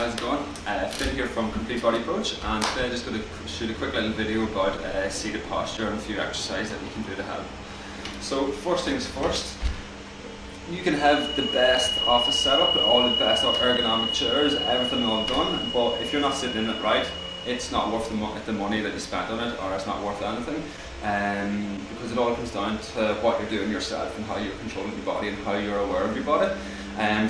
how's it going? Finn here from Complete Body Approach, and today I'm just going to shoot a quick little video about seated posture and a few exercises that you can do to help. So first things first, you can have the best office setup, all the best ergonomic chairs, everything all done, but if you're not sitting in it right, it's not worth the money that you spent on it, or it's not worth anything, because it all comes down to what you're doing yourself and how you're controlling your body and how you're aware of your body.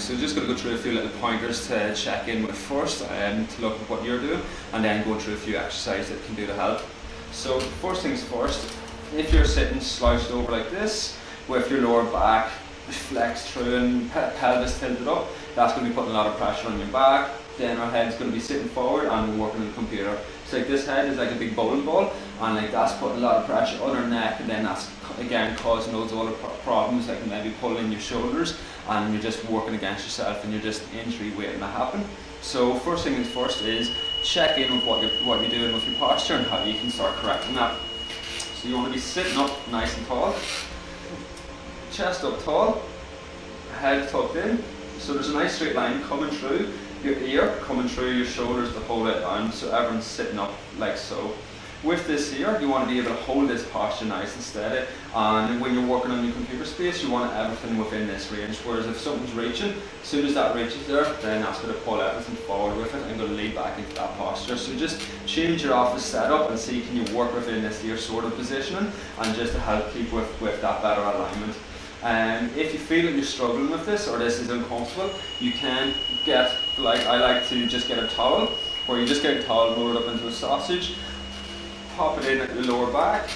So just going to go through a few little pointers to check in with first, to look at what you're doing, and then go through a few exercises that you can do to help. So first things first, if you're sitting slouched over like this, with your lower back flexed through and pelvis tilted up, that's going to be putting a lot of pressure on your back. Then our head's going to be sitting forward and we're working on the computer. So like this head is like a big bowling ball, and like that's putting a lot of pressure on our neck, and then that's again causing loads of other problems, like maybe pulling your shoulders, and you're just working against yourself and you're just injury waiting to happen. So first things first is check in with what you're doing with your posture and how you can start correcting that. So you want to be sitting up nice and tall, chest up tall, head tucked in, so there's a nice straight line coming through your ear, coming through your shoulders to hold it down, so everyone's sitting up like so. With this here, you want to be able to hold this posture nice and steady, and when you're working on your computer space, you want everything within this range, whereas if something's reaching, as soon as that reaches there, then that's going to pull everything forward with it and going to lead back into that posture. So just change your office setup and see can you work within this here sort of positioning, and just to help keep with that better alignment. If you feel that you're struggling with this or this is uncomfortable, you can get, like I like to just get a towel, where you just get a towel, roll it up into a sausage, pop it in at the lower back.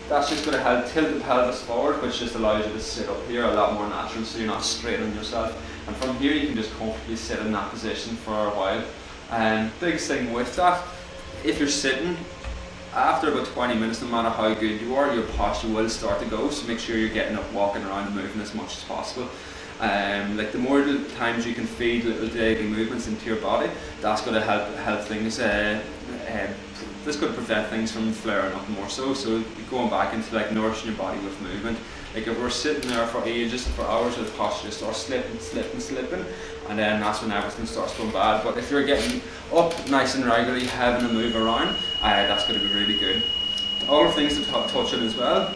That's just going to help tilt the pelvis forward, which just allows you to sit up here a lot more natural, so you're not straining yourself. And from here you can just comfortably sit in that position for a while. And biggest thing with that, if you're sitting, after about 20 minutes, no matter how good you are, your posture will start to go, so make sure you're getting up, walking around and moving as much as possible. Like the more times you can feed little daily movements into your body, that's going to help things, that's going to prevent things from flaring up more so. So going back into like nourishing your body with movement. Like if we're sitting there for ages, for hours, the posture just starts slipping, and then that's when everything starts going bad. But if you're getting up nice and regularly, having to move around, that's going to be really good. Other things to touch on as well.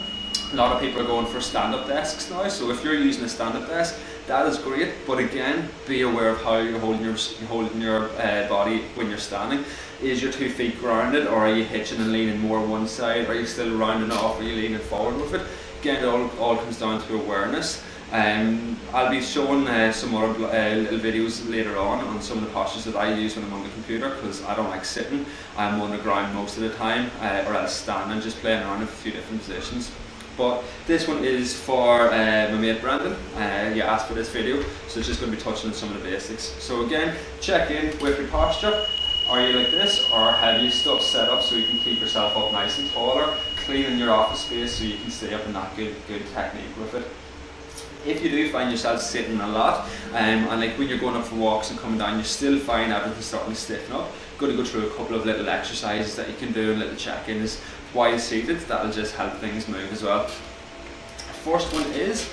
A lot of people are going for stand-up desks now, so if you're using a stand-up desk, that is great, but again, be aware of how you're holding your body when you're standing. Is your 2 feet grounded, or are you hitching and leaning more one side? Are you still rounding off, or are you leaning forward with it? Again, it all comes down to awareness. I'll be showing some other little videos later on some of the postures that I use when I'm on the computer, because I don't like sitting. I'm on the ground most of the time, or else standing, just playing around in a few different positions. But this one is for my mate Brandon. He asked for this video, so it's just going to be touching on some of the basics. So again, check in with your posture. Are you like this, or have you stuff set up so you can keep yourself up nice and taller, cleaning your office space so you can stay up in that good technique with it. If you do find yourself sitting a lot, and like when you're going up for walks and coming down, you still find everything starting to stiffen up, going to go through a couple of little exercises that you can do and little check-ins while seated. That'll just help things move as well. First one is,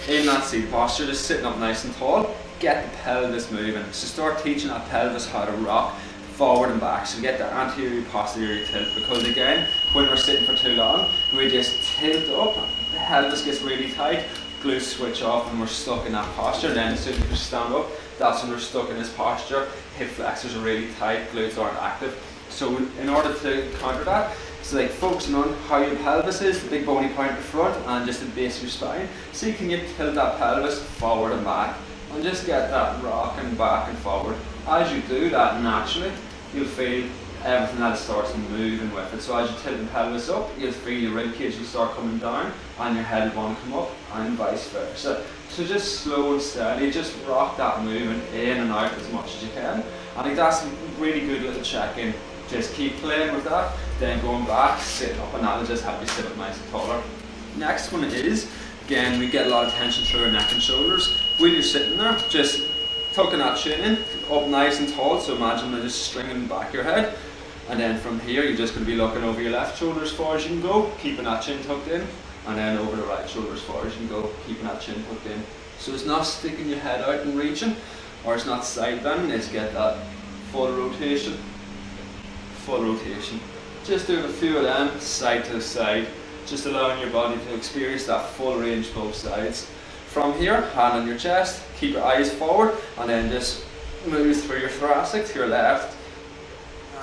in that seated posture, just sitting up nice and tall, get the pelvis moving. So start teaching that pelvis how to rock forward and back, so get the anterior posterior tilt, because again, when we're sitting for too long, we just tilt up, the pelvis gets really tight, glutes switch off and we're stuck in that posture. Then as soon as we stand up, that's when we're stuck in this posture, hip flexors are really tight, glutes aren't active. So in order to counter that, it's like focusing on how your pelvis is, the big bony point at the front, and just the base of your spine. So you can tilt that pelvis forward and back, and just get that rocking back and forward. As you do that naturally, you'll feel everything that starts moving with it. So as you tilt the pelvis up, you'll feel your rib cage will start coming down, and your head will want to come up, and vice versa. So just slow and steady, just rock that movement in and out as much as you can. I think that's a really good little check-in. Just keep playing with that, then going back, sitting up, and that'll just help you sit up nice and taller. Next one is, again, we get a lot of tension through our neck and shoulders. When you're sitting there, just tucking that chin in, up nice and tall, so imagine just stringing back your head. And then from here, you're just going to be looking over your left shoulder as far as you can go, keeping that chin tucked in, and then over the right shoulder as far as you can go, keeping that chin tucked in. So it's not sticking your head out and reaching, or it's not side bending, it's get that full rotation, full rotation. Just doing a few of them side to side, just allowing your body to experience that full range both sides. From here, hand on your chest, keep your eyes forward, and then just move through your thoracic to your left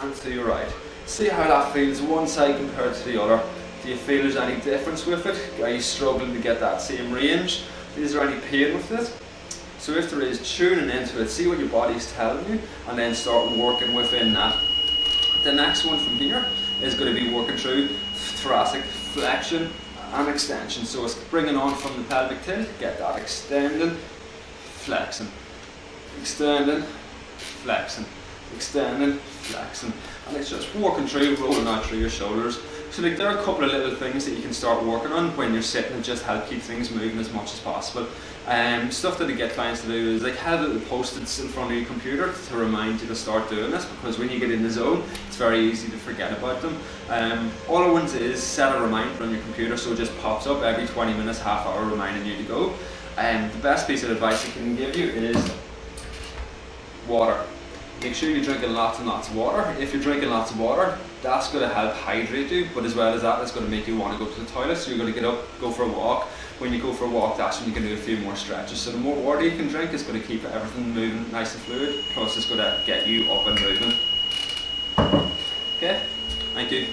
and to your right. See how that feels one side compared to the other. Do you feel there's any difference with it? Are you struggling to get that same range? Is there any pain with it? So if there is, tuning into it, see what your body's telling you, and then start working within that. The next one from here is going to be working through thoracic flexion and extension. So it's bringing on from the pelvic tilt, get that extending, flexing, extending, flexing, extending, flexing. And it's just working through, rolling out through your shoulders. So like, there are a couple of little things that you can start working on when you're sitting and just help keep things moving as much as possible. Stuff that I get clients to do is like have little post-its in front of your computer to remind you to start doing this, because when you get in the zone, it's very easy to forget about them. All it wants is set a reminder on your computer so it just pops up every 20 minutes, half hour, reminding you to go. The best piece of advice I can give you is water. Make sure you're drinking lots and lots of water. If you're drinking lots of water, that's going to help hydrate you, but as well as that, it's going to make you want to go to the toilet, so you're going to get up, go for a walk. When you go for a walk, that's when you can do a few more stretches. So the more water you can drink is going to keep everything moving nice and fluid, plus it's going to get you up and moving. Okay, thank you.